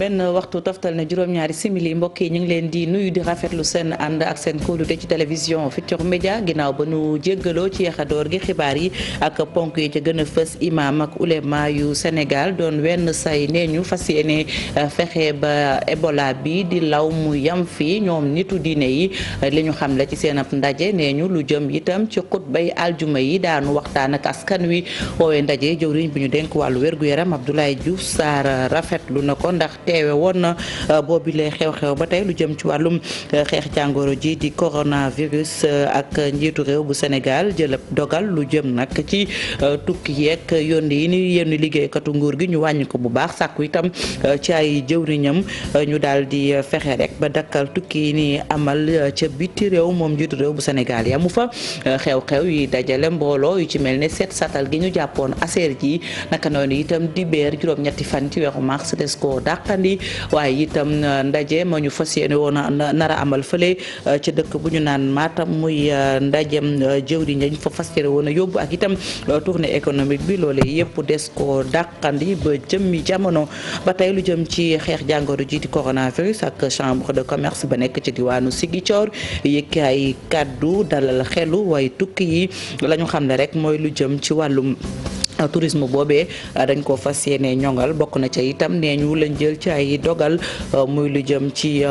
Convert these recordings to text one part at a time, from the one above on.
benn waxtu toftal na juróom-ñaari simili mbokk yi ñu ngi leen di nuyu di rafetlu seen ànd ak seen kóolute ci télévision Futurs Médias ginnaaw ba nu jéggaloo ci yaxadoor gi xibaar yi ak ponk yi ca gën a fës imam ak ulema yu Sénégal doon wenn say nee ñu fas yéene fexe ba Ebola bi di law mu yam fii ñoom nitu diine yi li ñu xam la ci seen ab ndaje nee ñu lu jëm itam ci xutbay aljuma yi daanu waxtaan ak askan wi woowee ndaje jëwriñ bi ñu dénk wàllu wér-gu-yaram Abdoulaye Diouf Sarr rafetlu na ko ndax teewe woon na boobile xew-xew ba tey lu jëm ci wàllum xeex jàngoro ji di coronavirus ak njiitu réew bu Sénégal jël dogal lu jëm nag ci tukki yeeg yónni yi ni yenn liggéeykatu nguur gi ñu wàññi ko bu baax sàkku itam ci ay jëwriñam ñu daal di fexe rek ba dakkal tukki yi ni amal ca biti réew moom njiitu réew bu Sénégal yamu fa xew-xew yi dajale mbooloo yu ci mel ne set satal gi ñu jàppoon aseer ji naka noonu itam dibéer juróom-ñetti fan ci weeru mars des ko dàqandi waaye itam ndaje ma ñu fas yéene woon a nar a amal fële ca dëkk bu ñu naan Matam muy ndajem jëwriñ lañ fa fas yéene woon a yóbbu ak itam tournée économique bi loolee yëpp des ko dàqandi ba jëmmi jamono ba tey lu jëm ci xeex jàngoro ji di coronavirus ak chambre de commerce ba nekk ci diwaanu Ziguinchor yëkki ay kàddu dalal xelu waaye tukki yi la ñu xam ne rek mooy lu jëm ci wàllum tourisme boobee dañ ko fas yéene ñongal bokk na ca itam nee ñu lañ jël ci ay dogal muy lu jëm ci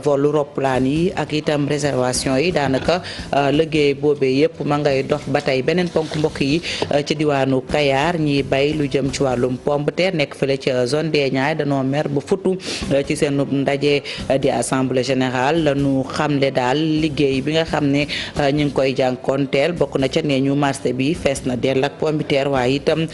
vol roplaan yi ak itam réservation yi daanaka liggéey boobee yëpp ma ngay dox ba tey beneen ponk mbokk yi ci diwaanu Kayar ñiy bay lu jëm ci wàllum pomme de terre nekk fële ca zone des Niayes danoo mer ba futu ci seen ndaje di assemblée générale lañu xamle daal liggéey bi nga xam ne ñu ngi koy jànkoonteel bokk na ca nee ñu marché bi fees na dell ak pomme de terre waaye itam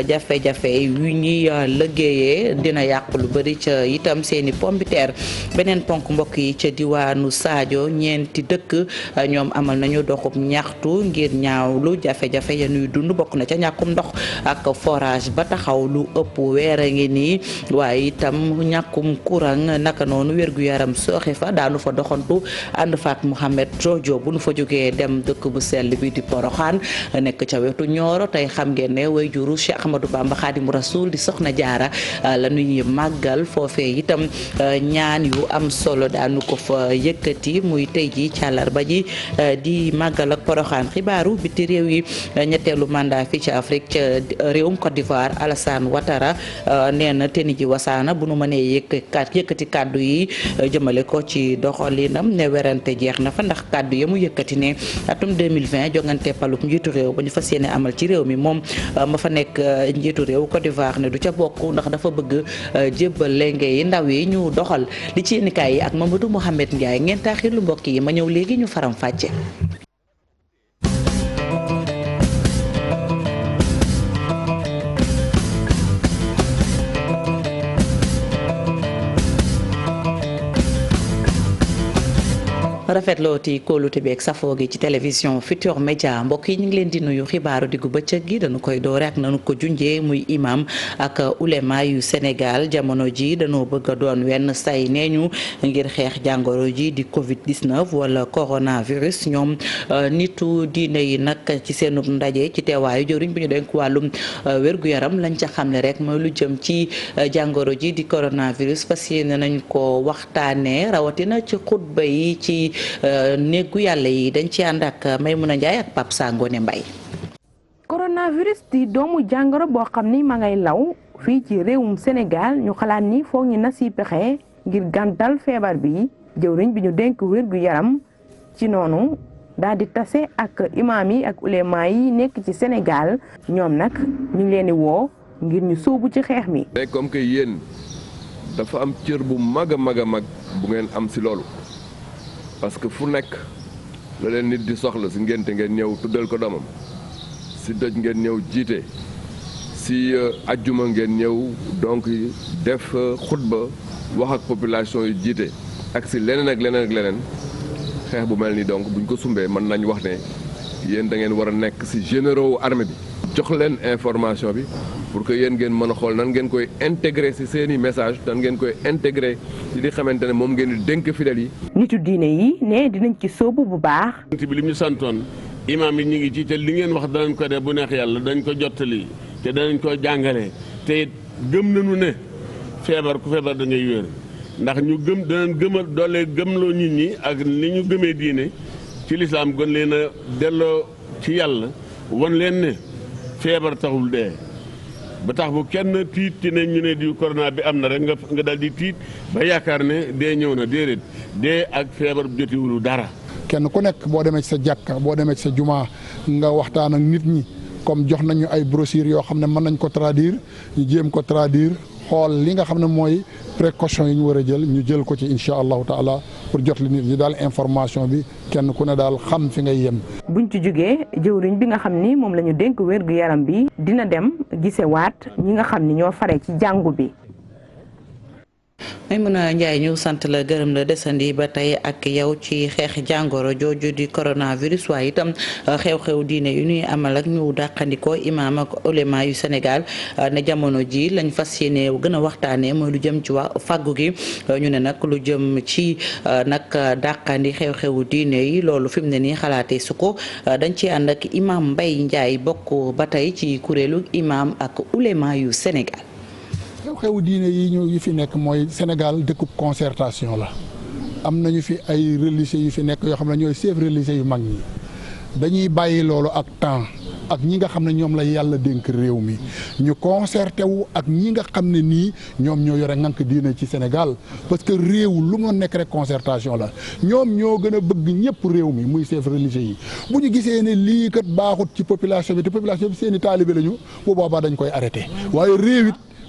jafe-jafe yu ñuy liggéeyee dina yàq lu bëri ca itam seeni pombiteer beneen ponk mbokk yi ca diwaanu Sadio ñeenti dëkk ñoom amal nañu doxub ñaxtu ngir ñaawlu jafe-jafe ya ñuy dund bokk na ca ñàkkum ndox ak forage ba taxaw lu ëpp weer a ngi nii waaye itam ñàkkum courant naka noonu wér-gu-yaram sooxe fa daanu fa doxantu ànd faak Mouhamed Jojo bu nu fa jógee dem dëkk bu sell bi di Poroxaan nekk ca wetu Nioro tey xam ngeen ne way juru Cheikh Ahmadou Bamba Khadimu Rasoul di soxna jaara la ñuy màggal foofee itam ñaan yu am solo daanu ko fa yëkkati muy tey ji càllarba ji di màggal ak Poroxaan xibaaru biti réew yi ñetteelu mandat fii ci Afrique ca réewum Côte d'Ivoire Alassane Ouattara nee na teni ji wasaana bu nu mënee yëkkati kàddu yi jëmale ko ci doxalinam ne werante jeex na fa ndax kàddu ya mu yëkkati ne atum 2020 jongante paluk njiitu réew ba ñu fas yéene amal ci réew mi moom ma fa nekk njiitu réew Côte d'Ivoire ne du ca bokk ndax dafa bëgg jébbal lenge yi ndaw yi ñu doxal li ci yéenekaay yi ak Mamadou Mouhamed Ndiaye ngeen taaxir lu mbokk yi ma ñëw léegi ñu faram fàcce. rafetlooti kóolute beeg safoo gi ci télévision Futurs Médias mbokk yi ñu ngi leen di nuyu xibaaru diggu bëccëg gi dañu koy doore ak nanu ko junjee muy imam ak ulema yu Sénégal jamono ji dañoo bëgg a doon wenn say nee ñu ngir xeex jàngoro ji di Covid 19 wala coronavirus ñoom nitu diine yi nag ci seenub ndaje ci teewaayu jëwriñ bi ñu denk wàllum wér-gu-yaram lañ ca xamle rek mooy lu jëm ci jàngoro ji di coronavirus fas yéene nañ ko waxtaanee rawatina ci xutba yi ci néegu yàlla yi dañ ci ànd ak Maymuna Njaay ak Pape Sangone Mbay. coronavirus di doomu jàngoro boo xam ni ma ngay law fii ci réewum Sénégal ñu xalaat ni foog ñu nasi pexe ngir gàntal feebar bi jëwriñ bi ñu dénk wérgu yaram ci noonu daal di tase ak imaam yi ak ulema yi nekk ci Sénégal ñoom nag ñu ngi leen di woo ngir ñu sóobu ci xeex mi. mais comme que yéen dafa am cër bu mag a mag a mag bu ngeen am si loolu. parce que fu nekk la leen nit di soxla si ngénte ngeen ñëw tuddal ko doomam si dëj ngeen ñëw jiite si ajjuma ngeen ñëw donc def xutba wax ak population yu jiite ak si leneen ak leneen ak leneen xeex bu mel ni donc buñ ko sumbee mën nañ wax ne yéen da ngeen war a nekk si généraux armée bi jox leen information bi pour que yéen ngeen mën a xool nan ngeen koy intégrer ci seeni message nan ngeen koy intégrer ci li xamante ne moom ngeen di dénk fidèles yi. nitu diine yi ne dinañ ci sóobu bu baax. bi li ñu santoon imaam yi ñu ngi ci te li ngeen wax danañ ko def bu neex yàlla dañ ko jottali te danañ ko jàngale te gëm nañu ne feebar ku feebar da ngay wér ndax ñu danañ gëmal doole gëmloo nit ñi ak ni ñu gëmee diine ci lislaam gën leen a delloo ci yàlla wan leen ne feebar taxul dee ba tax bu kenn tiit ci ne ñu ne di corona bi am na rek nga dal di tiit ba yaakaar ne dee ñëw na déedéet dee ak feebar bu jotiwulu dara. kenn ku nekk boo demee ci sa jàkka boo demee ci sa jumaa nga waxtaan ak nit ñi comme jox nañu ay brochures yoo xam ne mën nañ ko traduire ñu jéem ko traduire xool li nga xam ne mooy précaution yi ñu war a jël ñu jël ko ci incha allahu taala pour jot li nit ñi daal information bi kenn ku ne daal xam fi ngay yem. buñ ci jógee jëwriñ bi nga xam ni moom la ñu dénk wér gu yaram bi dina dem gisewaat ñi nga xam ni ñoo fare ci jàngu bi. Maimouna Ndiaye ñu sant la gërëm la desandi ba tey ak yow ci xeex jàngoro jooju di coronavirus waaye itam xew-xew diine yu ñuy amal ak ñu dàqandikoo imaam ak ulema yu Sénégal ne jamono ji lañ fas yéene gën a waxtaanee mooy lu jëm ci wax fàggu gi ñu ne nag lu jëm ci nag dàqandi xew-xewu diine yi loolu fi mu ne nii xalaatee su ko dañ ci ànd ak imaam Mbaye Ndiaye bokk ba tey ci kuréelu imaam ak ulema yu Sénégal. xew-xewu diine yi fi nekk mooy Sénégal dëkkub concertation la am nañu fi ay religieux yu fi nekk yoo xam ne ñooy chef religieux yu mag ñi dañuy bàyyi loolu ak temps ak ñi nga xam ne ñoom la yàlla dénk réew mi ñu concerté wu ak ñi nga xam ne nii ñoom ñoo yore ngànk diine ci Sénégal parce que réew lu mu nekk rek concertation la ñoom ñoo gën a bëgg ñëpp réew mi muy chef religieux yi bu ñu gisee ne lii kat baaxut ci population bi te population bi seeni taalibe lañu bu boobaa dañ koy arrêté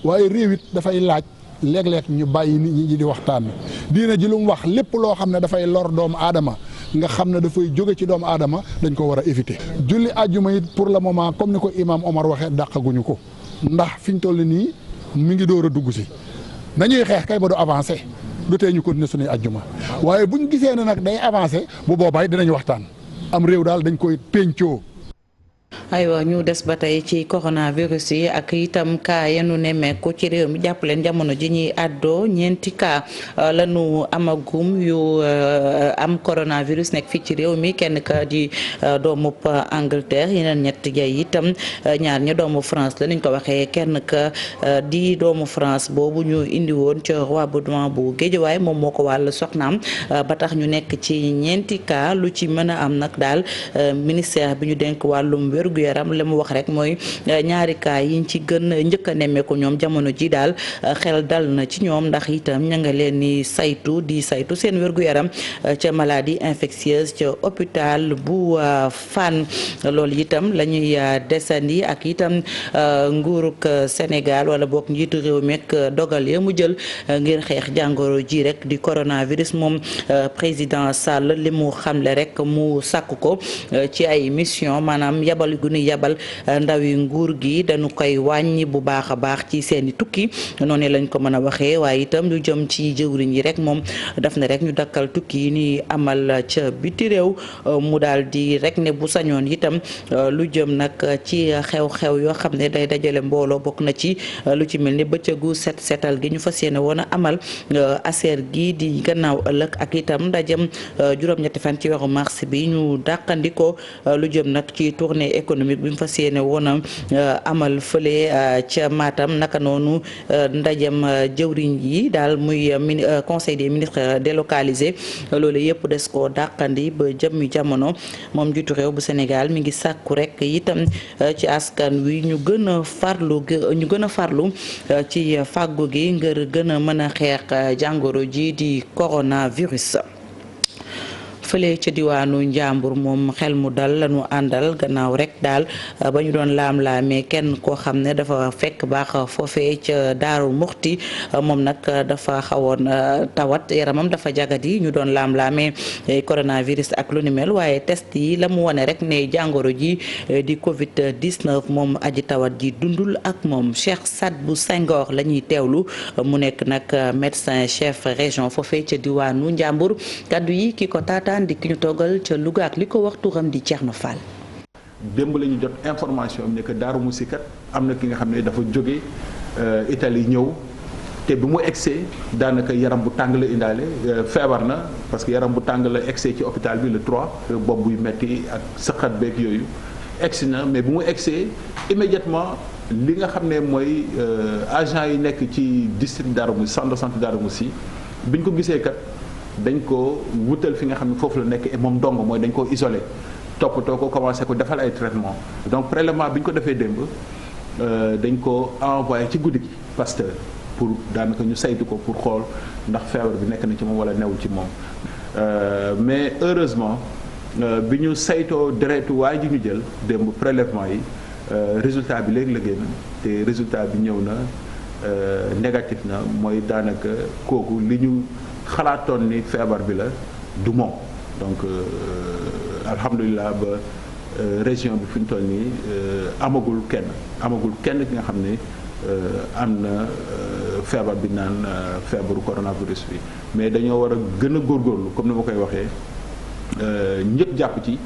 waaye réew it dafay laaj léeg-léeg ñu bàyyi nit ñi di waxtaan diine ji lu mu wax lépp loo xam ne dafay lor doomu aadama nga xam ne dafay jóge ci doomu aadama dañ ko war a éviter. julli àjjuma it pour le moment comme ni ko imam Omar waxee dàqaguñu ko ndax fi ñu toll nii mi ngi door a dugg si nañuy xeex kay ba du avancé du tee ñu continuer suñuy àjjuma waaye buñ gisee ne nag day avancé bu boobaay dinañ waxtaan am réew daal dañ koy péncoo. aywa ñu des ba tey ci coronavirus yi ak itam cas yenu nemmeeku ci réew mi jàpp leen jamono ji ñuy àddoo ñeenti cas lañu amagum yu am coronavirus nekk fii ci réew mi kenn ka di doomu Angleterre yeneen ñett jay itam ñaar ña doomu France la niñ ko waxee kenn ka di doomu France boobu ñu indi woon ca Roi Baudouin bu Guédiawaye moom moo ko wàll soxnaam ba tax ñu nekk ci ñeenti cas lu ci mën a am nag daal ministère bi ñu dénk wàllum wérgu yaram li mu wax rek mooy ñaari cas yiñ ci gën njëkk a nemmeeku ñoom jamono ji daal xel dal na ci ñoom ndax itam ña nga leen ni saytu seen wérgu yaram ca maladie infectieuse ca hôpital bu Fann loolu itam la ñuy desandi ak itam nguuruk Sénégal wala boog njiitu réew mi ak dogal ya mu jël ngir xeex jàngoro ji rek di coronavirus moom président Sall li mu xamle rek mu sàkk ko ci ay mission maanaam yabal gu ñu yabal ndawi nguur gi dañu koy wàññi bu baax a baax ci seeni tukki noonu lañ ko mën a waxee waaye itam lu jëm ci jëwriñ yi rek moom daf ne rek ñu dakkal tukki yi ni amal ca biti réew mu daal di rek ne bu sañoon itam lu jëm nag ci xew-xew yoo xam ne day dajale mbooloo bokk na ci lu ci mel ni bëccëgu setal gi ñu fas yéene woon a amal aser gi di gannaaw ëllëg ak itam ndajem juróom-ñetti fan ci weeru mars bi ñu dàqandikoo lu jëm nag ci tournée économique bi mu fas yéene woon a amal fële ca Matam naka noonu ndajem jëwriñ yi daal muy conseil des ministres délocalisé loolu yëpp des ko dàqandi ba jëmmi jamono moom njiitu réew bu Sénégal mi ngi sàkku rek itam ci askan wi ñu gën a farlu ci fàggu gi ngir gën a mën a xeex jàngoro ji di coronavirus. fële ca diwaanu Njàmbur moom xel mu dal lañu àndal gannaaw rek daal ba ñu doon laam-laamee kenn koo xam ne dafa fekk baax foofee ca Daaru Muxti moom nag dafa xawoon tawat yaramam dafa jagadi ñu doon laam-laamee coronavirus ak lu ni mel waaye test yi la mu wane rek ne jàngoro ji di Covid 19 moom aji tawat ji dundul ak moom Cheikh Sadbou Senghor la ñuy teewlu mu nekk nag médecin chef région foofee ca diwaanu Njàmbur kaddu yi ki ko taataan di ki ñu toogal ca Louga ak li ko wax turam di Thierno Fall. démb la ñu jot information am ne que Daaru Musi kat am na ki nga xam ne dafa jóge Italie ñëw te bi mu egsee daanaka yaram bu tàng la indaale feebar na parce que yaram bu tàng la egsee ci hôpital bi le 3 bopp buy metti ak sëqat beeg yooyu egsi na mais bu mu egsee immédiatement li nga xam ne mooy agent yi nekk ci district Darou Moussi centre de santé Darou Moussi bi ñu ko gisee kat dañ ko wutal fi nga xam ne foofu la nekk et moom dong mooy dañ koo isolé toppatoo ko commencé ko defal ay traitement donc prélèvement bi ñu ko defee démb dañ ko envoyé ci guddi gi Pasteur pour daanaka ñu saytu ko pour xool ndax feebar bi nekk na ci moom wala newul ci moom mais heureusement bi ñu saytoo deretu waa ji ñu jël démb prélèvement yi résultat bi léegi la génn te résultat bi ñëw na négatif na mooy daanaka kooku li ñu xalaatoon ni feebar bi la du moom donc alhamdulilah ba région bi fi ñu toll nii amagul kenn ki nga xam ne am na feebar bi naan feebaru coronavirus bi mais dañoo war a gën a góorgóorlu comme ni ma koy waxee ñëpp jàpp ci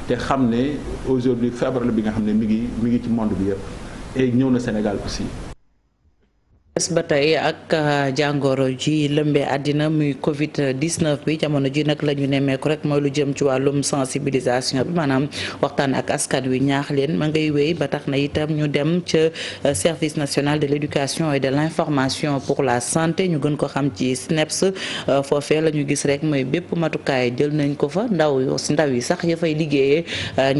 te xam ne aujourd'hui feebar la bi nga xam ne mi ngi ci monde bi yëpp et ñëw na Sénégal aussi. ba tey ak jàngoro ji lëmbee àddina muy Covid 19 bi jamono ji nag la ñu nemmeeku rek mooy lu jëm ci wàllum sensibilisation bi maanaam waxtaan ak askan wi ñaax leen ma ngay wéy ba tax na itam ñu dem ca service national de l'éducation et de l'information pour la santé ñu gën ko xam ci SNEIPS foofee la ñu gis rek mooy bépp matukaay jël nañ ko fa ndaw yi sax ya fay liggéeyee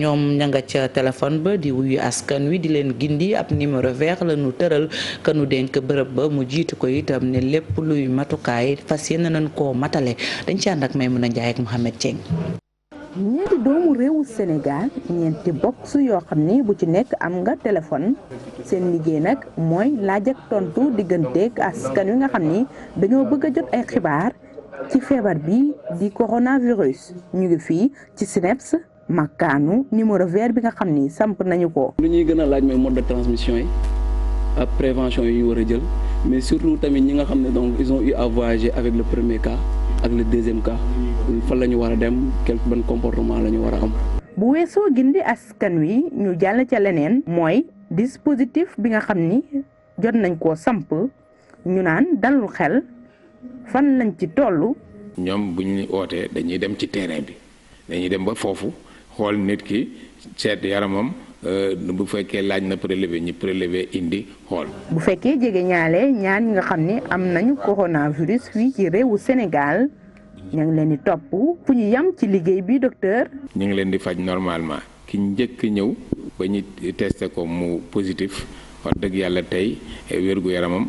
ñoom ña nga ca téléphone ba di wuyu askan wi di leen gindi ab numéro vert la ñu tëral ka nu dénk bërëb ba mu jiitu ko itam ne lépp luy matukaay fas yéene nañ koo matale dañ ci ànd ak Maimouna Ndiaye ak Mouhamed Dieng. ñeenti doomu réewu Sénégal ñeenti box yoo xam ni bu ci nekk am nga téléphone seen liggéey nag mooy laaj ak tontu digganteeg askan wi nga xam ni dañoo bëgg a jot ay xibaar ci feebar bi di coronavirus ñu ngi fii ci SNEIPS makkaanu numéro vert bi nga xam ni samp nañu ko. lu ñuy gën a laaj mooy mode de transmission yi ak prévention yi ñu war a jël mais surtout tamit ñi nga xam ne donc ils ont eu à voyager avec le premier cas ak le deuxième cas fan la ñu war a dem quel ban comportement la ñu war a am. bu weesoo gindi askan wi ñu jàll ca leneen mooy dispositif bi nga xam ni jot nañ koo samp ñu naan dalul xel fan lañ ci toll. ñoom bu ñu ootee dañuy dem ci terrain bi dañuy dem ba foofu xool nit ki seet yaramam. bu fekkee laaj na prélevé ñi prélevé indi xool. bu fekkee jege ñaale ñaar ñi nga xam ne am nañu coronavirus fii ci réewu Sénégal ñu ngi leen di topp fu ñu yam ci liggéey bi docteur. ñu ngi leen di faj normalement ki njëkk ñëw ba ñu testé ko mu positif wax dëgg yàlla tey wérgu yaramam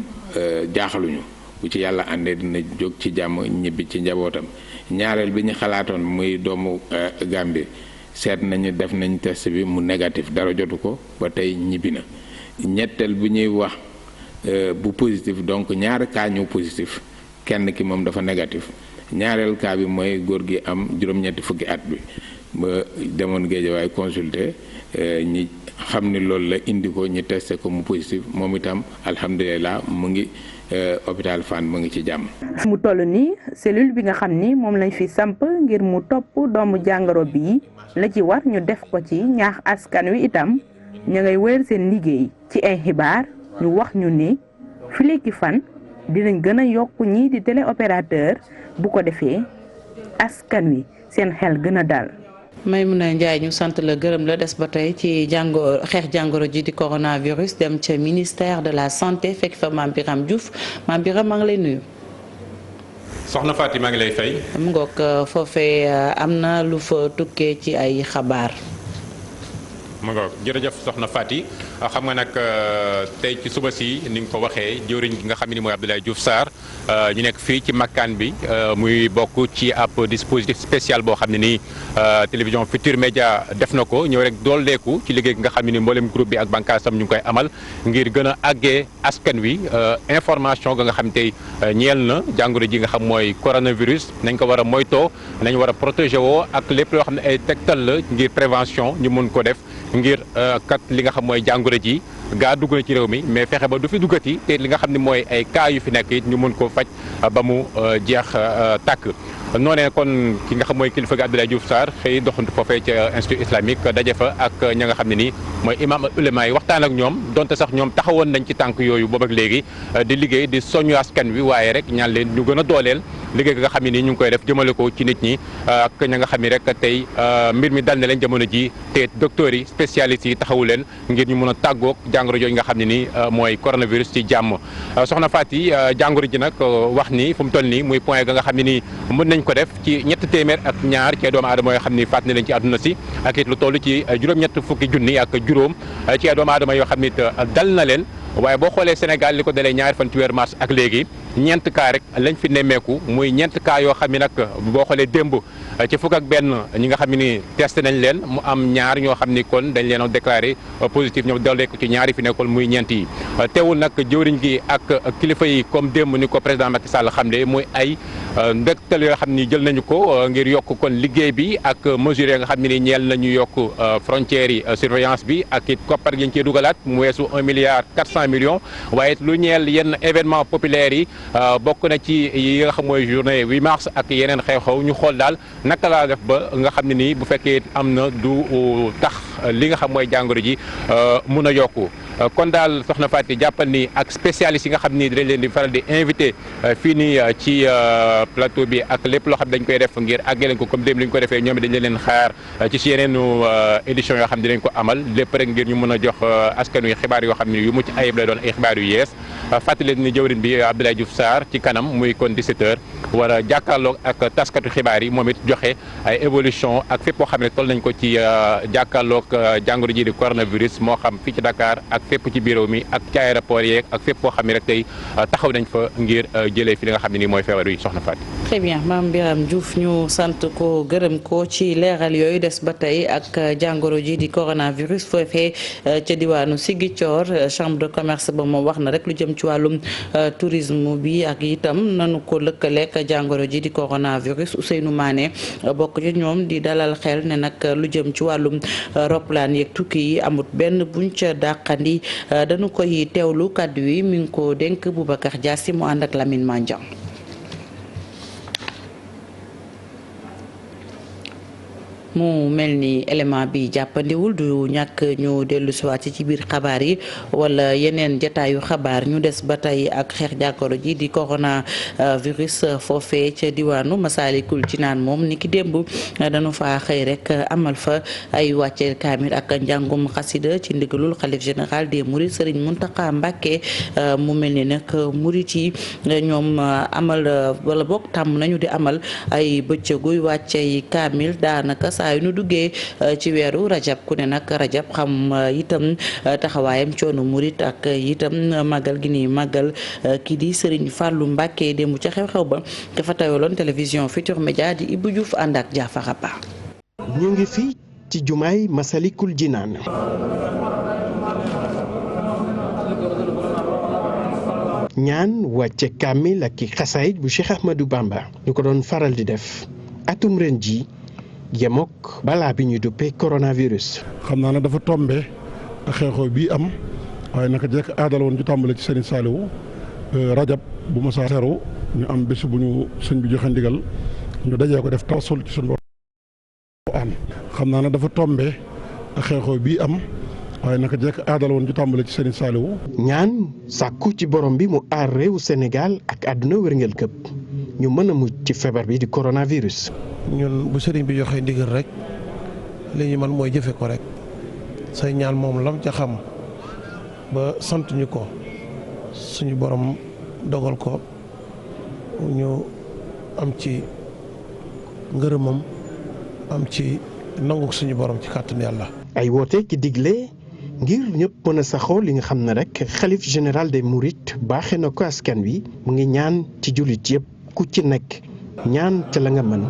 jaaxaluñu bu ci yàlla àndee dina jóg ci jàmm ñibbi ci njabootam ñaareel bi ñu xalaatoon muy doomu Gambie. seet nañu def nañ test bi mu négatif dara jotu ko ba tey ñibbi na ñetteel bi ñuy wax bu positif donc ñaari cas ñëw positif kenn ki moom dafa négatif ñaareel cas bi mooy góor gi am juróom-ñetti fukki at bi ba demoon Géejawaay consulter ñi xam ni loolu la indi ko ñi testé ko mu positif moom itam alhamdulilah mu ngi hôpital Fann mu ngi ci jàmm. mu toll nii cellule bi nga xam ni moom lañ fi samp ngir mu topp doomu jàngoro bi la ci war ñu def ko ci ñaax askan wi itam ñu ngay wéyal seen liggéey ci ay xibaar ñu wax ñu ne fileeki fan dinañ gën a yokk ñii di téléopérateur bu ko defee askan wi seen xel gën a dal. Maimouna Ndiaye ñu sant la gërëm la des ba tey ci xeex jàngoro ji di coronavirus dem ca ministère de la santé fekk fa Mame Birame Diouf Mame Birame maa ngi lay nuyu. soxna Faty maa ngi lay fay. mu ngoog foofee am na lu fa tukkee ci ay xabaar. mu ngoog jërëjëf soxna Faty xam nga nag tey ci suba si ni nga ko waxee jëwriñ gi nga xam ne mooy Abdoulaye Diouf Sarr ñu nekk fii ci makkaan bi muy bokk ci ab dispositif spécial boo xam ne nii télévision Futur Média def na ko ñëw rek dooleeku ci liggéey gi nga xam ne ni mboolem groupe bi ak bànqaasam ñu ngi koy amal ngir gën a àggee askan wi information ga nga xam tey ñeel na jàngoro ji nga xam mooy coronavirus nañ ko war a moytoo nañ war a protéger woo ak lépp loo xam ne ay tegtal la ngir prévention ñu mun ko def ngir kat li nga xam mooy jàngoro ji gaa dugg na ci réew mi mais fexe ba du fi duggati te li nga xam ne mooy ay cas yu fi nekk it ñu mën koo faj ba mu jeex tàkk noonee kon ki nga xam mooy kilifa gi Abdoulaye Diouf Sarr xëy doxantu foofee ca institut islamique daje fa ak ña nga xam ne nii mooy imam ak ulama yi waxtaan ak ñoom donte sax ñoom taxawoon nañ ci tànk yooyu boobu ak léegi di liggéey di soñu askan wi waaye rek ñaan leen ñu gën a dooleel liggéey nga xam ne nii ñu ngi koy def jëmale ko ci nit ñi ak ña nga xam ne rek tey mbir mi dal na leen jamono ji te docteurs yi spécialistes yi taxawu leen ngir ñu mën a tàggoog jàngoro jooju nga xam ne nii mooy coronavirus ci jàmm soxna Faty jàngoro ji nag wax ni fu mu toll nii muy point ga nga xam ne nii mën nañ ko def ci 302 ci doomu aadama yoo xam ni faat na leen ci àdduna si ak it lu toll ci juróom-ñett fukki junni ak juróom ci doomu aadama yoo xam ni dal na leen waaye boo xoolee Sénégal li ko dalee ñaari fan ci weeru mars ak léegi ñeent cas rek lañ fi nemmeeku muy ñeent cas yoo xam ni nag boo xoolee démb ci fukk ak benn ñi nga xam ni testé nañ leen mu am ñaar ñoo xam ni kon dañ leen a déclaré positif ñoom dalee ko ci ñaari fi nekkoon muy ñeent yi teewul nag jëwriñ gi ak kilifa yi comme démb ni ko président Macky Sall xamle muy ay ndektal yoo xam ni jël nañu ko ngir yokk kon liggéey bi ak mesures yi nga xam ne ni ñeel nañu yokk frontières yi surveillance bi ak it koppar gi ñu ciy dugalaat mu weesu 1,4 milliard waaye lu ñeel yenn événement populaires yi bokk na ci yi nga xam mooy journée 8 mars ak yeneen xew-xew ñu xool daal naka laa def ba nga xam ne nii bu fekkee am na du tax li nga xam mooy jàngoro ji mun a yokku kon daal soxna Faty jàppal ni ak spécialistes yi nga xam ni dañ leen di faral di invité fii nii ci plateau bi ak lépp loo xam dañ koy def ngir àggale ko comme démb li ñu ko defee ñoom dañ leen xaar ci si yeneenu édition yoo xam ne dinañ ko amal lépp rek ngir ñu mën a jox askan wi xibaar yoo xam ne yu mucc ayib lay doon ay xibaar yu yees fàttali leen ni jëwriñ bi Abdoulaye Diouf Sarr ci kanam muy kon 17h war a jàkkaarloog ak taskatu xibaar yi moom it joxe ay évolution ak fépp boo xam ne toll nañ ko ci jàkkaarloog jàngoro ji di coronavirus moo xam fii ci Dakar ak fépp ci bureau mi ak ci aéroport yeeg ak fépp boo xam ne rek tey taxaw nañ fa ngir jëlee fi li nga xam ne nii mooy feebar yi soxna Faty. très bien Mame Birame Diouf ñu sant ko gërëm ko ci leeral yooyu des ba tey ak jàngoro ji di coronavirus foofee ca diwaanu Ziguinchor chambre de commerce ba moom wax na rek lu jëm ci wàllum tourisme bi ak itam nanu ko lëkkaleek jàngoro ji di coronavirus Ousseynou Mané bokk ci ñoom di dalal xel ne nag lu jëm ci wàllum roplaan yeeg tukki yi amut benn buñ ca dàqandi dañu koy teewlu kàddu yi mi ngi ko dénk Boubacar Diassi mu ànd ak Lamine Mandiang. mu mel ni élément bi jàppandiwul du ñàkk ñu dellu siwaat ci biir xabaar yi wala yeneen jataayu xabaar ñu des ba tey ak xeex jàngoro ji di coronavirus foofee ca diwaanu Massalikul Jinaan moom ni ki démb dañu fa xëy rek amal fa ay wàcce kaamil ak njàngum xasida ci ndigalul xalif général des mourides Serigne Mountakha Mbacké mu mel ni nag murit yi ñoom amal wala boog tàmm nañu di amal ay bëccëguy wàcce kaamil daanaka saa yu nu duggee ci weeru rajab ku ne nag rajab xam itam taxawaayam coono murit ak itam màggal gi ni màggal kii di Serigne Fallou Mbacké démb ca xew-xew ba dafa tawaloon télévision Futurs Médias di Ibou Diouf ànd ak Diafara Ba. ñu ngi fii ci jumaay Massalikul Jinaan ñaan wàcce kaamil ak xasaayit bu Cheikh Ahmadou Bamba ñu ko doon faral di def atum ren ji yemook balaa bi ñu duppee coronavirus. xam naa ne dafa tombé ak xew-xew bii am waaye naka jekk aadal woon ju tàmbale ci Serigne Saliou rajab bu ma saa seru ñu am bés bu ñu sëñ bi joxe ndigal ñu dajee ko def tawasul ci suñu am xam naa ne dafa tombé ak xew-xew bii am waaye naka jekk aadal woon ju tàmbale ci Serigne Saliou. ñaan sàkku ci borom bi mu aar réewu Sénégal ak àdduna wërngël këpp ñu mën a mucc ci feebar bi di coronavirus. ñun bu sëriñ bi joxee ndigal rek li ñu man mooy jëfe ko rek say ñaan moom lam ca xam ba sant ñu ko suñu borom dogal ko ñu am ci ngërëmam am ci nangu suñu borom ci kàttanu yàlla. ay woote ki digle ngir ñëpp mën a saxoo li nga xam ne rek xalif général des mourides baaxee na ko askan wi mu ngi ñaan ci jullit yëpp ku ci nekk ñaan ca la nga mën.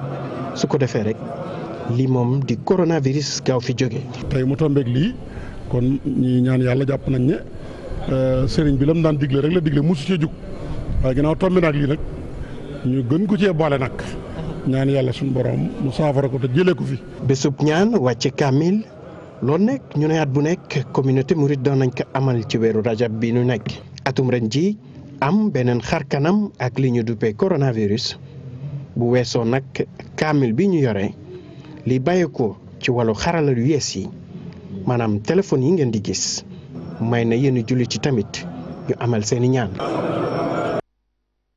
su ko defee rek lii moom di coronavirus gaaw fi jóge. tey mu tombeek lii kon ñi ñaan yàlla jàpp nañ ne sëriñ bi lam daan digle rek la digle mosu cee jug waaye ginnaaw tombe naag lii nag ñu gën ko cee boole nag ñaan yàlla suñu borom mu saafara ko te jëlee ko fi. bésub ñaan wàcce kaamil loolu nekk ñu ne at bu nekk communauté mouride doon nañ ko amal ci weeru rajab bi ñu nekk atum ren ji am beneen xar kanam ak li ñu duppee coronavirus. bu weesoo nag kaamil bi ñu yore li bàyyeekoo ci wàllu xarala yu yees yi maanaam téléphone yi ngeen di gis may na yéen jullit ci tamit ñu amal seeni ñaan.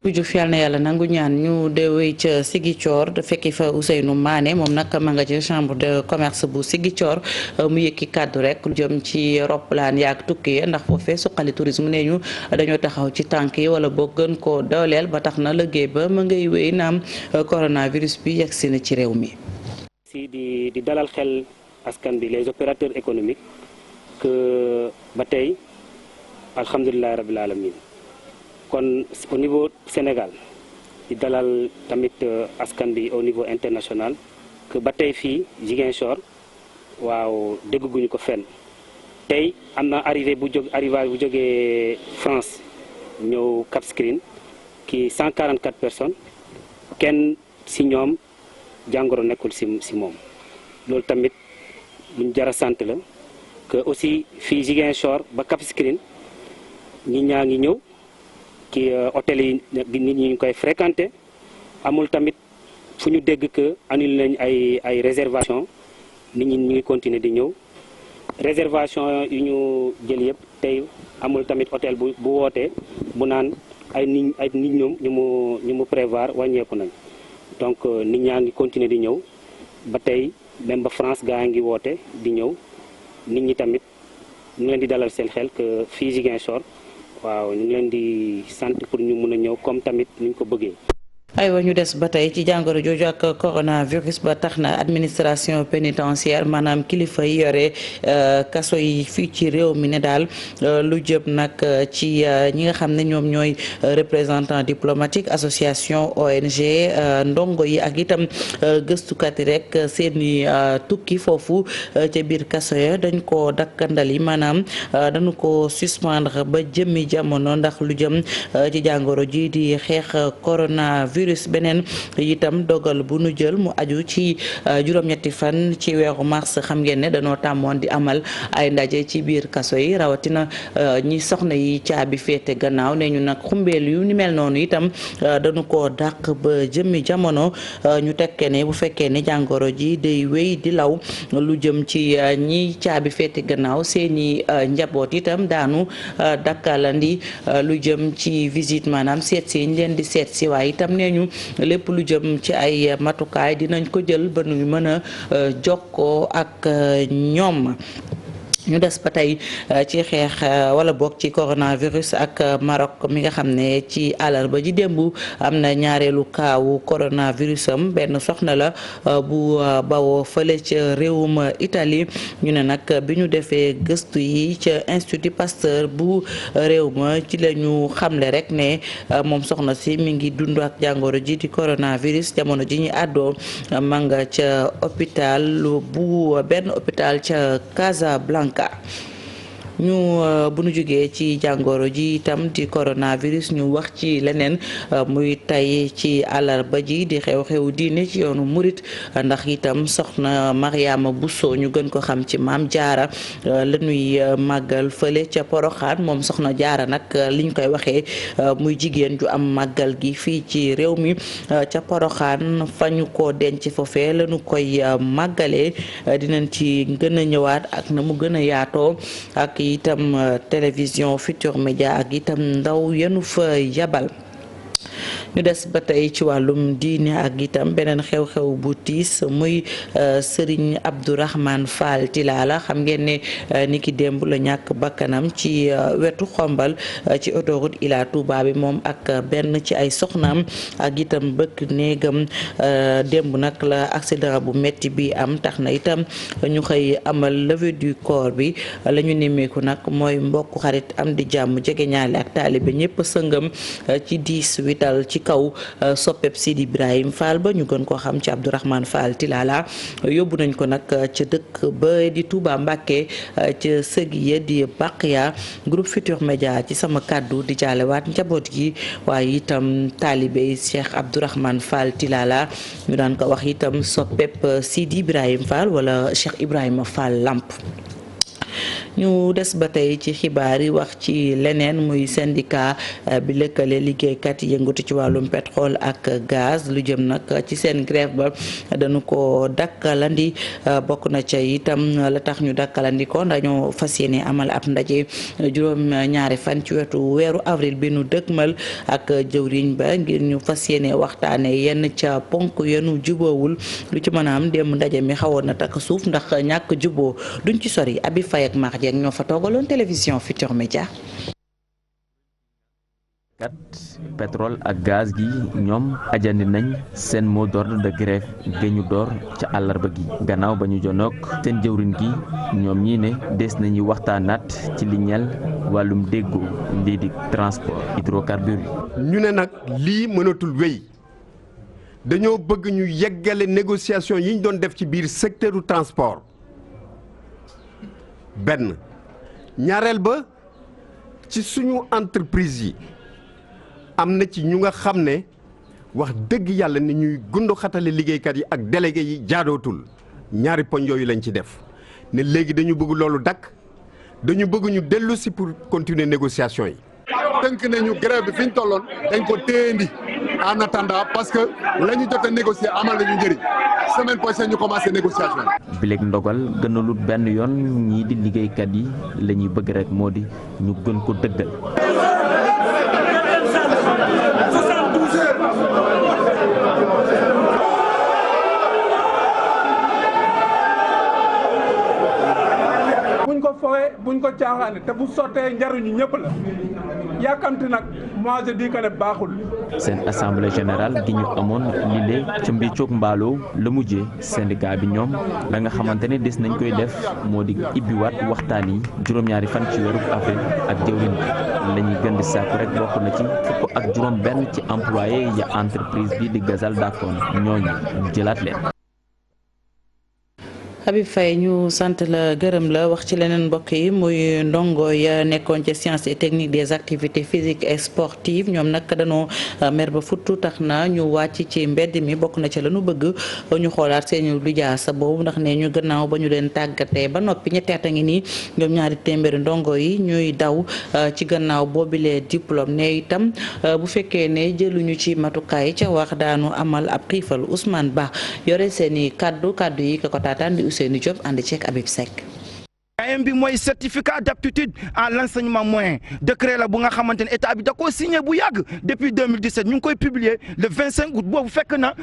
bu Diouf yàlla na yàlla nangu ñaan ñu deewee ca Ziguinchor da fekki fa Ousseynou Mané moom nag ma nga ci chambre de commerce bu Ziguinchor mu yëkki kàddu rek lu jëm ci roppalaan yaak tukki ndax foofee suqali tourisme nee ñu dañoo taxaw ci tànk yi wala boo gën koo dooleel ba tax na liggéey ba ma ngay wéy naam coronavirus bi yegsi na ci réew mi. si di dalal xel askan bi les opérateurs économiques que ba tey alhamdulilah rabil alamin kon au niveau Sénégal di dalal tamit askan bi au niveau international que ba tey fii Ziguinchor waaw dégguñu ko fenn tey am na arrivage bu jógee France ñëw Cap Skirring ki 144 personnes kenn si ñoom jàngoro nekkul si moom loolu tamit luñ jara sant la que aussi fii Ziguinchor ba Cap Skirring ñi ñaa ngi ñëw ki hôtel yi nit ñi ñu koy fréquenté amul tamit fu ñu dégg que annulé nañ ay réservation nit ñi ñu ngi continuer di ñëw réservation yu ñu jël yëpp tey amul tamit hôtel bu wootee bu naan ay nit ñoom ñu mu prévoir wàññeeku nañ donc nit ñaa ngi continuer di ñëw ba tey même ba France gaa ngi woote di ñëw nit ñi tamit ñu leen di dalal seen xel que fii Ziguinchor waaw ñu ngi leen di sant pour ñu mun a ñëw comme tamit ni ñu ko bëggee. aywa ñu des ba tey ci jàngoro jooju ak coronavirus ba tax na administration pénitentiaire maanaam kilifa yi yore kaso yi fii ci réew mi ne daal lu jëm nag ci ñi nga xam ne ñoom ñooy représentant diplomatique association ONG ndongo yi ak itam gëstukat yi rek seeni tukki foofu ca biir kaso ya dañ ko dakkandal yi maanaam dañu ko suspendre ba jëmmi jamono ndax lu jëm ci jàngoro ji di xeex coronavirus beneen itam dogal bu nu jël mu aju ci juróom-ñetti fan ci weeru mars xam ngeen ne dañoo tàmmoon di amal ay ndaje ci biir kaso yi rawatina ñi soxna yi caabi féete gannaaw ne ñu nag xumbeel yu ni mel noonu itam dañu ko dàq ba jëmmi jamono ñu tekkee ne bu fekkee ne jàngoro ji day wéy di law lu jëm ci ñi caabi féete gannaaw seeni njaboot itam daanu dakkalandi lu jëm ci visite maanaam seet si ñu leen di seet si waaye itam ne ñu lépp lu jëm ci ay matukaay dinañ ko jël ba nu mën a jokkoo ak ñoom. ñu des ba tey ci xeex wala bokk ci coronavirus ak Maroc mi nga xam ne ci àllarba ji démb am na ñaareelu kaawu coronavirus am benn soxna la bu bawoo fële ca réewum Italie ñu ne nag bi ñu defee gëstu yi ca Institut Pasteur bu réew ma ci la ñu xamle rek ne moom soxna si mi ngi dund ak jàngoro ji di coronavirus jamono ji ñu àddoo ma nga ca hôpital bu benn hôpital ca Casablanca. ñu bu ñu jógee ci jàngoro ji itam di coronavirus ñu wax ci leneen muy tey ci àllarba ji di xew-xew diine ci yoonu murit ndax itam soxna Mariama Bousso ñu gën ko xam ci Maam Jaara la ñuy màggal fële ca Poroxaan moom soxna Jaara nag liñ koy waxee muy jigéen ju am màggal gi fii ci réew mi ca Poroxaan fa ñu ko denc foofee la ñu koy màggalee dinañ ci gën a ñëwaat ak na mu gën a yaatoo ak itam télévision Futurs Médias ak itam ndaw yenu fa yabal. ñu des ba tey ci wàllum diine ak itam beneen xew-xew bu tiis muy Serigne Abdourahmane Fall Tilala xam ngeen ne ni ki démb la ñàkk bakkanam ci wetu xombal ci autoroute Ila Touba bi moom ak benn ci ay soxnaam ak itam bëkk néegam démb nag la accident bu metti bi am tax na itam ñu xëy amal levée du corps bi la ñu nemmeeku nag mooy mbokk xarit am di jàmm jege ñaale ak taalibe ñëpp sëngam ci diis wital ci kaw soppeb Sidi Ibrahim Fall ba ñu gën koo xam ci Abdourahmane Fall Tilala yóbbu nañ ko nag ca dëkk ba di Touba Mbacké ca sëg ya di Baqiya groupe Futurs Médias ci sama kàddu di jaalewaat njaboot gi waaye itam taalibe Cheikh Abdourahmane Fall Tilala ñu daan ko wax itam soppeb Sidi Ibrahim Fall wala Cheikh Ibrahima Fall Lamp ñu des ba tey ci xibaar yi wax ci leneen muy syndicat bi lëkkale liggéeykat yi yëngatu ci wàllum pétrole ak gaz lu jëm nag ci seen grève ba dañu ko dakkalandi bokk na ca itam la tax ñu dakkalandi ko dañoo fas yéene amal ab ndaje juróom ñaari fan ci weeru avril bi nu dëgmal ak jëwriñ ba ngir ñu fas yéene waxtaane yenn ca ponk yenu juboowul lu ci mën a am démb ndaje mi xawoon na takk suuf ndax ñàkk juboo duñ ci sori Abi Faye ak Mar Dieng ñoo fa toogaloon télévision Futurs Médias. kat pétrole ak gaz gi ñoom ajandi nañ seen mot d'ordre de grève ga ñu door ca àllarba gi gannaaw ba ñu jonook seen jëwriñ gi ñoom ñii ne des nañu waxtaanaat ci li ñeel wàllum déggoo lii di transport hydrocarbures yi. ñu ne nag lii mënatul wéy dañoo bëgg ñu yeggale négociation yi ñu doon def ci biir secteur du transport benn ñaareel ba ci suñu entreprise yi am na ci ñu nga xam ne wax dëgg yàlla ni ñuy gundu xatale liggéeykat yi ak délégué yi jaadootul ñaari poñ yooyu lañ ci def ne léegi dañu bëgg loolu dakk dañu bëgg ñu dellu si pour continuer négociation yi. tënk nañu grève bi fi ñu tolloon dañ ko téyendi en attendant parce que la ñu jot a négocier amal nañu njëriñ semaine prochaine ñu commencé négociation yi. bileeg ndogal gënalut benn yoon ñii di liggéeykat yi la ñuy bëgg rek moo di ñu gën ko dëggal. buñ ko caaxaane te bu sottee njariñu ñëpp la yàkkamti nag moi je dis que ne baaxul. seen assemblée générale gi ñu amoon lile ca mbiccoog mbaaloo la mujjee syndicat bi ñoom la nga xamante ne des nañ koy def moo di ibbiwaat waxtaan yi juróom-ñaari fan ci weeru avril ak jëwriñ bi la ñuy gën di sàkku rek bokk na ci fukk ak juróom benn ci employé ya entreprise bi di Gazal Dakon ñooñu jëlaat leen. Habib Faye ñu sant la gërëm la wax ci leneen mbokk yi muy ndongo ya nekkoon ci sciences et techniques des activités physiques et sportives ñoom nag dañoo mer ba futtu tax na ñu wàcc ci mbedd mi bokk na ci la ñu bëgg ñu xoolaat seen lijaasa boobu ndax ne ñu gannaaw ba ñu leen tàggatee ba noppi ñetti at a ngi nii ñoom ñaari téeméeri ndongo yi ñuy daw ci gannaaw boobilee diplôme ne itam bu fekkee ne jëluñu ci matukaay ca wax daanu amal ab xiifal Ousmane Ba yore seeni kaddu yi ka ko taataan di Ousseynou Diop ànd ceeg Habib Seck. AEM bi mooy certificat d'aptitude à l'enseignement moyen décret la bu nga xamante ne état bi da koo signé bu yàgg depuis 2017 ñu ngi koy publier le 25 août boobu fekk na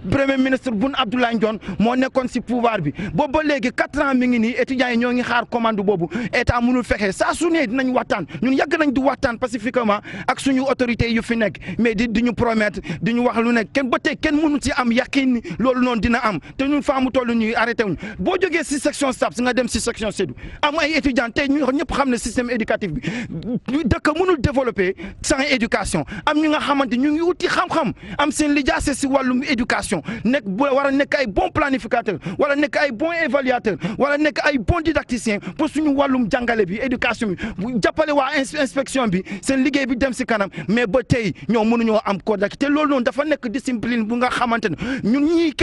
premier ministre Boun Abdallah Dionne moo nekkoon ci pouvoir bi boobu ba léegi 4 ans mi ngi nii étudiants yi ñoo ngi xaar commande boobu état mënul fexe saa su ne dinañ waxtaan ñun yàgg nañ di waxtaan pacifiquement ak suñu autorités yu fi nekk mais di ñu promettre di ñu wax lu nekk kenn ba tey kenn mënu ci am yaqin ni loolu noonu dina am te ñun faa mu toll ñuy arrêté wuñ boo jógee ci section STAPS nga dem ci section SEDU am ay étudiants tey ñu ñëpp xam ne système éducatif bi dëkk mënul développer sans éducation am ñu nga xamante ñu ngi uti xam-xam am seen lijaase si wàllum éducation nekk war a nekk ay bon planificateur wala nekk ay bon évaluateur wala nekk ay bon didacticien pour suñu wàllum jàngale bi éducation bi jàppale waa inspection bi seen liggéey bi dem si kanam mais ba tey ñoo mënuñoo am kodak te loolu noonu dafa nekk discipline bu nga xamante ne ñun ñii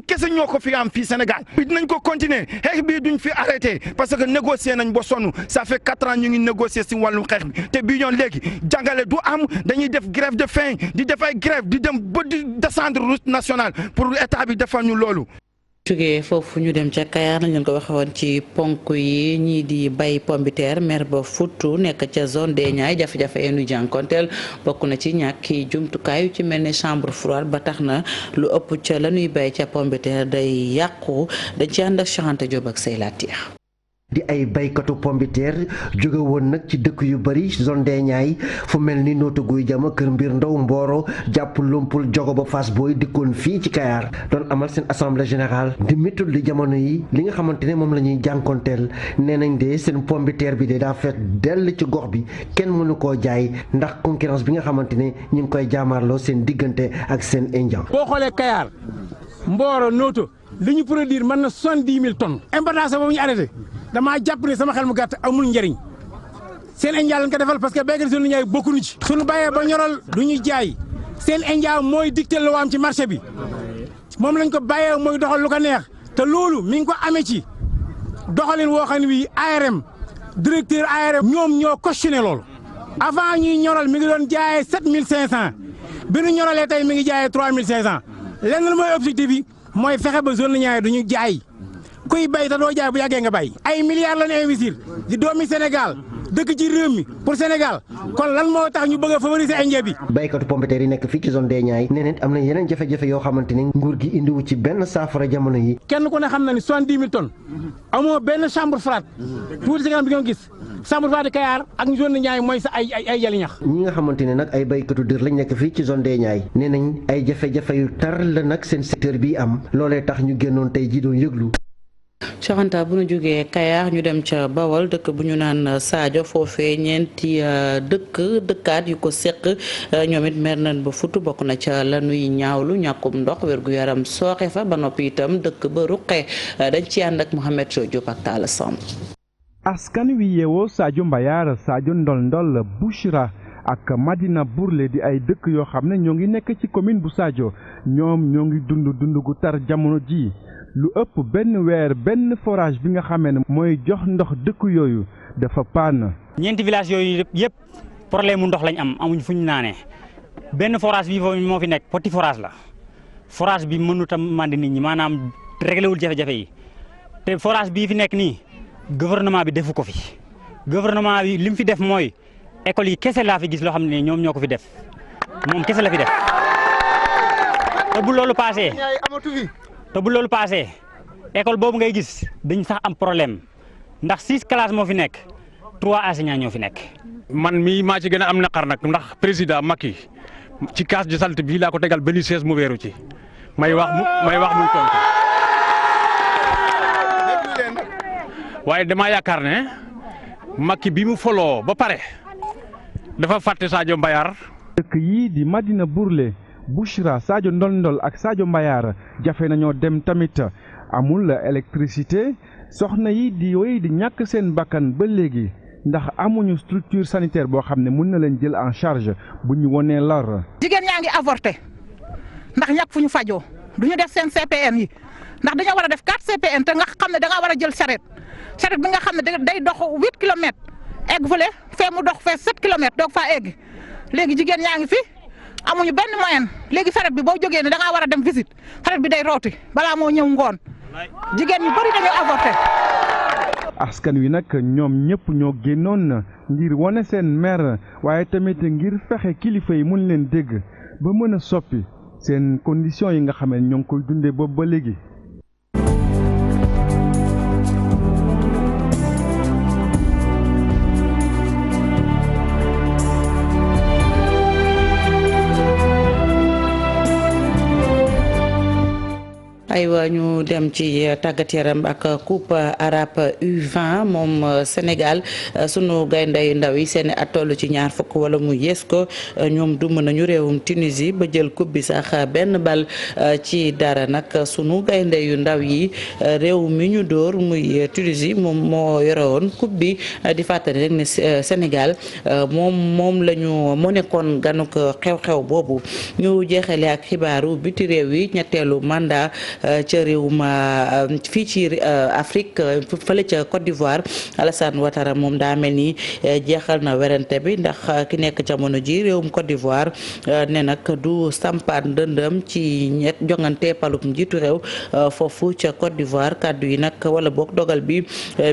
kese ñoo ko fi am fii Sénégal bi dinañ ko continuer xeex bi duñ fi arrêté parce que négocier nañ ba sonn ça fait 4 ans ñu ngi négocier si wàllum xeex bi te bii ñoon léegi jàngale du am dañuy def grève de faim di def ay grève di dem ba di descendre route nationale pour état bi defal ñu loolu. jógee foofu ñu dem ca Kayar lañ leen ko waxe woon ci ponk yi ñii di bay pombiteer mer ba futtu nekk ca zone des Niayes jafe-jafe yi ñu jànkonteel bokk na ci ñàkki jumtukaay yu ci mel ne chambre froide ba tax na lu ëpp ca la ñuy bay ca pombiteer day yàqu dañ ci ànd ak Cheikh Anta Diop ak Sey Latir di ay baykatu pombiteer jóge woon nag ci dëkk yu bari zone des Niayes fu mel ni Notto Gouye Diama Kër Mbir Ndaw Mboro jàpp Lumpul Jogo ba Fass Boy dikkoon fii ci Kayar doon amal seen assemblée générale di métul li jamono yi li nga xamante ne moom la ñuy jànkonteel nee nañ de seen pombiteer bi de daa feet dell ci gox bi kenn mënu koo jaay ndax concurrence bi nga xamante ne ñu ngi koy jaamaarloo seen diggante ak seen indien. boo xoolee Kayar Mboro Notto li ñu produire mën na 70 000 tonnes importation boobu ñu arrêté damaa jàpp ne sama xel mu gàtt amul njëriñ seen India lañ ko defal parce que béykat zone Niayes bokkuñu ci. suñu bàyyee ba ñoral du ñu jaay seen India mooy dicté lu am ci marché bi moom lañ ko bàyyee mooy doxal lu ko neex te loolu mi ngi ko amee ci doxalin woo xam ne bii ARM directeur ARM ñoom ñoo cautionné loolu avant ñuy ñoral mi ngi doon jaayee 7500 bi ñu ñoralee tey mi ngi jaayee 3500 lenn la mooy objectif bi mooy fexe ba zone niayes du ñu jaay kuy bay te doo jaay bu yàggee nga bay ay milliards la ñu investir di doomi Sénégal dëkk ci réew mi pour Sénégal kon lan moo tax ñu bëgg a favoriser ay njëb bi. baykatu pompiteer yi nekk fii ci zone des Niayes nee nañ am na yeneen jafe-jafe yoo xamante ni nguur gi indiwu ci benn saafara jamono yi. kenn ku ne xam na ni 70 000 tonnes amoo benn chambre froide tuuti si kanam bi nga gis chambre froide Kayar ak zone Niayes mooy sa ay jali ñax. ñi nga xamante ne nag ay baykatu dër lañ nekk fii ci zone des Niayes nee nañ ay jafe-jafe yu tar la nag seen secteur bi am loolee tax ñu génnoon tey jii doon yëglu. Coxanta bu ñu jógee Kayar ñu dem ca Bawol dëkk bu ñu naan Sadio foofee ñeenti dëkkaat yu ko seq ñoom it mer nañ ba futu bokk na ca la nuy ñaawlu ñàkkum ndox wérgu yaram sooxe fa ba noppi itam dëkk ba ruqe dañ ci ànd ak Mohamed Diop ak Talla Samb. askan wi yeewoo Sadio Mbayar Sadio Ndol Bouchra ak Madina Bourlé di ay dëkk yoo xam ne ñoo ngi nekk ci commune bu Sadio ñoom ñoo ngi dund gu tar jamono ji lu ëpp benn weer benn forage bi nga xamee ne mooy jox ndox dëkk yooyu dafa paan. ñeenti village yooyu yëpp problème mu ndox lañ amuñ fu ñu naanee benn forage bi moo fi nekk petit forage la forage bi mënut a mandi nit ñi maanaam réglé wul jafe-jafe yi te forage bii fi nekk nii gouvernement bi defu ko fi gouvernement bi li mu fi def mooy école yi kese laa fi gis loo xam ne ñoom ñoo ko fi def moom kese la fi def te bu loolu paasee. te bu loolu paasee école boobu ngay gis dañ sax am problème ndax 6 classes moo fi nekk 3 enseignants ñoo fi nekk. man mii maa ci gën a am naqar nag ndax président Macky ci case de salte bii laa ko tegal benn chaise mu weeru ci may wax muy tontu waaye damaa yaakaar ne Macky bi mu foloo ba pare dafa fàtte Sadio Mbayar. dëkk yii di Madina Bourlé Bouchra Sadio Ndol ak Sadio Mbayar jafe nañoo dem tamit amul électricité soxna yi di wéy di ñàkk seen bakkan ba léegi ndax amuñu structure sanitaire boo xam ne mën na leen jël en charge bu ñu wonee lor. jigéen yaa ngi avorté ndax ñàkk fu ñu fajoo du ñu def seen CPN yi ndax dañoo war a def 4 CPN te nga xam ne da nga war a jël charrette bi nga xam ne day dox 8 kilomètres egg fële fee mu dox fee 7 kilomètres doog faa egg léegi jigéen yaa ngi fi. amuñu benn moyen léegi saret bi boo jógee ne da ngaa war a dem visite saret bi day rooti balaa moo ñëw ngoon jigéen ñu bari dañuy avorté. askan wi nag ñoom ñëpp ñoo génnoon ngir wane seen mer waaye tamit ngir fexe kilifa yi mun leen dégg ba mën a soppi seen conditions yi nga xam ne ñoo ngi koy dundee boobu ba léegi. aywa ñu dem ci tàggat yaram ak coupe arabe U20 moom Sénégal sunu gaynde yu ndaw yi seen at toll ci 20 wala mu yées ko ñoom duma nañu réewum Tunisie ba jël coupe bi sax benn bal ci dara nag sunu gaynde yu ndaw yi réew mi ñu dóor muy Tunisie moom moo yore woon coupe bi di fàttali rek ne Sénégal moom la ñu moo nekkoon ganuk xew-xew boobu ñu jeexale ak xibaaru biti réew yi ñetteelu mandat ca réewum fii ci Afrique fële ca Côte d'Ivoire Alassane Ouattara moom daa mel ni jeexal na werante bi ndax ki nekk jamono ji réewum Côte d'Ivoire ne nag du sampaat ndëndëm ci jongante palum njiitu réew foofu ca Côte d'Ivoire kàddu yi nag wala boog dogal bi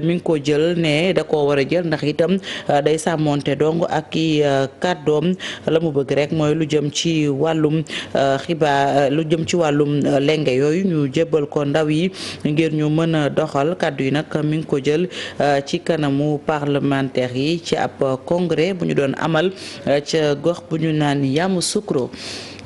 mi ngi ko jël ne da koo war a jël ndax itam day sàmmonte dong ak i kàddoom la mu bëgg rek mooy lu jëm ci wàllum xibaar lu jëm ci wàllum lenge yooyu ñu jébbal ko ndaw yi ngir ñu mën a doxal kàddu yi nag mi ngi ko jël ci kanamu parlementaire yi ci ab congrès bu ñu doon amal ca gox bu ñu naan Yamoussoukro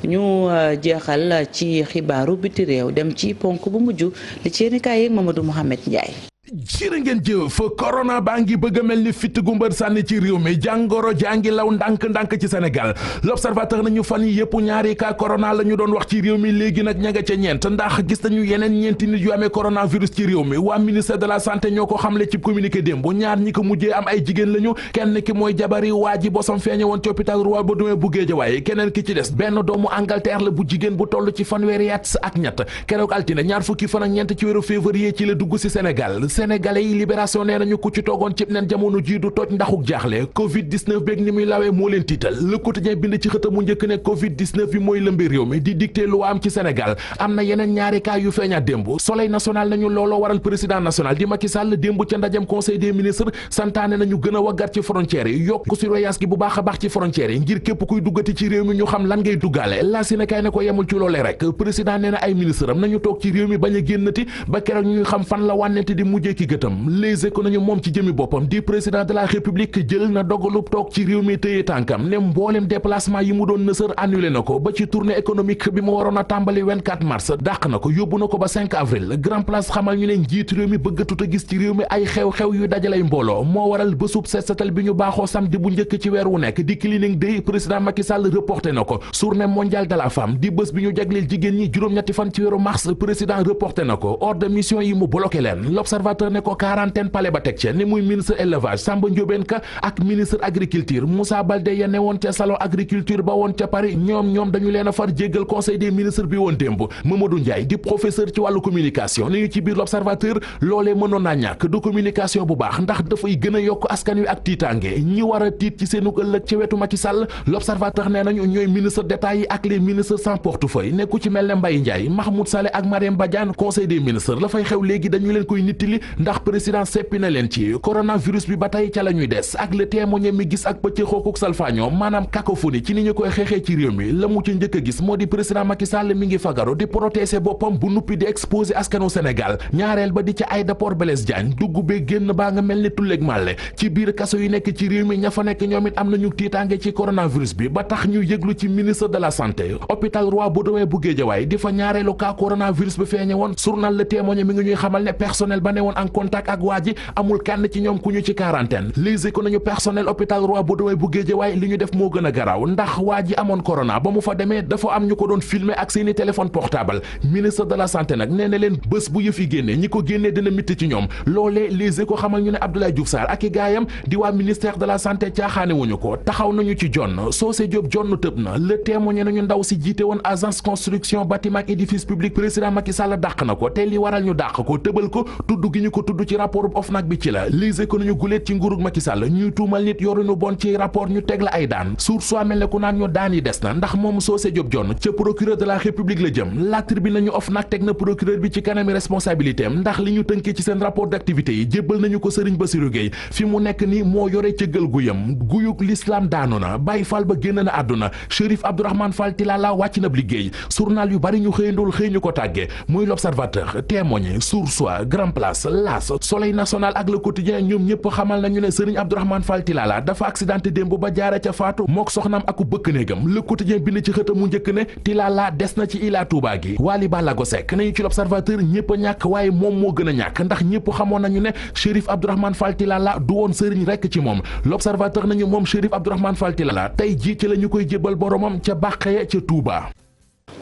ñu jeexal ci xibaaru biti réew dem ci ponk bu mujj li ci yéen kaay yeeg Mamadou Mouhamed Ndiaye. jërë ngeen jëf corona baa ngi bëgg a mel ni fitt gu mbër sànni ci réew mi jàngoro jaa ngi law ndànk-ndànk ci Sénégal l'observateur nañu fan yi yëpp ñaari cas corona la ñu doon wax ci réew mi léegi nag ña nga ca ñeent ndax gis nañu yeneen ñeenti nit yu amee coronavirus ci réew mi waa ministère de la santé ñoo ko xamle ci communiqué démb ñaar ñi ko mujjee am ay jigéen lañu kenn ki mooy jabari waa ji bosam feeñe woon ci hôpital Roi Baudouin bu Guédiawaye keneen ki ci des benn doomu Angleterre la bu jigéen bu toll ci fanweeri at ak ñett keroog altine ñaar fukki fan ak ñeent ci weeru février ci la dugg ci Sénégal sénégalais yi libération nee nañu ku ci toogoon cib nen jamono ji du toj ndaxuk jaaxle covid 19 beeg ni muy lawee moo leen tiital le quotidien bind ci xëtam mu njëkk ne covid 19 bi mooy lëmbi réew mi di dicté lu am ci Sénégal am na yeneen ñaari cas yu feeñaat démb soleil national nañu looloo waral président national di Macky Sall démb ca ndajem conseil des ministres santaane nañu gën a waggar ci frontières yi yokk surveillance gi bu baax a baax ci frontières yi ngir képp kuy duggati ci réew mi ñu xam lan ngay duggaale la Sénégal ne ko yemul ci loolee rek président nee na ay ministre am nañu toog ci réew mi bañ a génnati ba keroog ñuy xam fan la wànnente di mujjee ki gëtam les éco nañu moom ci jëmi boppam di président de la république jël na dogalub toog ci réew mi tëye tànkam ne mboolem déplacement yi mu doon nësër annulé na ko ba ci tournée économique bi mu waroon a tàmbali 24 mars dàq na ko yóbbu na ko ba 5 avril grand place xamal ñu ne njiit réew mi bëggatut a gis ci réew mi ay xew-xew yu dajalay mbooloo moo waral bésub set setal bi ñu baaxoo samedi bu njëkk ci weer wu nekk di cleaning day président Macky Sall reporté na ko journée mondiale de la femme di bés bi ñu jagleel jigéen ñi juróom-ñetti fan ci weeru mars président reporté na ko ordre de mission yi mu bloqué leen l'observateur ne ko quarantaine palais ba teg ca ni muy ministre élevage Samba Ndiobène Ka ak ministre agriculture Moussa Baldé ya ne woon ca salon agriculture ba woon ca Paris ñoom dañu leen a far jéggal conseil des ministres bi woon démb Mamadou Ndiaye di professeur ci wàllu communication ni ñu ci biir l'observateur loolee mënoon naa ñàkk du communication bu baax ndax dafay gën a yokk askan wi ak tiitaange ñi war a tiit ci seenu ëllëg ci wetu Macky Sall l'observateur nee nañu ñooy ministre d'État yi ak les ministres sans portefeuille nekku ci mel ne Mbaye Ndiaye Mahmoud Saleh ak Mariam Badiane conseil des ministres la fay xew léegi dañu leen koy nittali ndax président seppi na leen ci coronavirus bi ba tey ca la ñuy des ak le témoin mi gis ak pëcc xookuk salfaañoo maanaam cacophonie ci ni ñu koy xeexee ci réew mi la mu ci njëkk a gis moo di président Macky Sall mi ngi fagaru di protéger boppam bu nuppi di exposer askanu Sénégal ñaareel ba di ca aéroport Blaise Diagne dugg bee génn baa nga mel ni tulleeg màlle ci biir kaso yi nekk ci réew mi ña fa nekk ñoom it am nañu tiitaange ci coronavirus bi ba tax ñu yëglu ci ministre de la santé hôpital Roi Baudouin bu Guédiawaye di fa ñaareelu cas coronavirus bi feeñe woon journal Le Témoin mi ngi ñuy xamal ne personnel ba ne woon en contact ak waa ji amul kenn ci ñoom ku ñu ci quarantaine lise ko nañu personnel hôpital Roi Baudouin bu Guédiawaye li ñu def moo gën a garaaw ndax waa ji amoon corona ba mu fa demee dafa am ñu ko doon filmer ak seeni téléphone portable ministre de la santé nag nee na leen bés bu yëf yi génnee ñi ko génnee dina mitti ci ñoom loolee lise ko xamal ñu ne Abdoulaye Diouf Sarr ak i gaayam di waa ministère de la santé caaxaane wuñu ko taxaw nañu ci jonn Socé Diop jonn tëb na Le Témoin nañu ndaw si jiite woon agence construction bâtiment ak édifice public président Macky Sall dàq na ko te li waral ñu dàq ko tëbal ko tudd gi ñu ko tudd ci rapport OFNAC bi ci la lise ko nañu guléet ci nguurug Macky Sall ñuy tuumal nit yoruñu bon ci rapport ñu teg la ay daan suur soo mel ne ku naan ñu daan yi des na ndax moom Socé Diop jonn ca procureur de la république la jëm la tribune nañu OFNAC teg na procureur bi ci kanami responsabilité am ndax li ñu tënkee ci seen rapport d'activité yi jébbal nañu ko Serigne Bassirou Gueye fi mu nekk ni moo yore cëggal guyam guyuk l'islam daanu na Baye Fall ba génn na àdduna Chérif Abdourahmane Fall Tilala wàcc na liggéey journal yu bari ñu xëyandool xëy ñu ko tàggee muy l'Observateur Témoin Source A Grand Place L'As Soleil National ak Le Quotidien ñoom ñëpp xamal nañu ne Serigne Abdourahmane Fall Tilala dafa accidenté démb ba jaare ca faatu mook soxnaam aku bëkk néegam Le Quotidien bind ci xëtam mu njëkk ne Tilala des na ci Ila Touba gi Wally Ballago Seck nañu ci l'Observateur ñëpp a ñàkk waaye moom moo gën a ñàkk ndax ñëpp xamoon nañu ne Chérif Abdourahmane Fall Tilala du woon sëriñ rekk ci moom l'Observateur nañu moom Chérif Abdourahmane Fall Tilala tey jii ci la ñu koy jébbal boromam ca Bàqee ca Touba.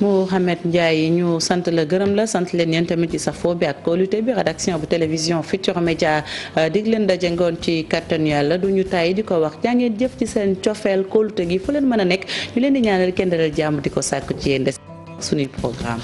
Mouhamed Ndiaye ñu sant la gërëm la sant leen yéen tamit ci safoo bi ak kóolute bi rédaction bu télévision Futurs Médias dig leen daje ngoon ci kattanu Yàlla du ñu tàyyi di ko wax jàngeen jëf ci seen cofeel kóolute gi fu leen mën a nekk ñu leen di ñaanal kenn dalal jàmm di ko sàkku ci yéen des suñuy programme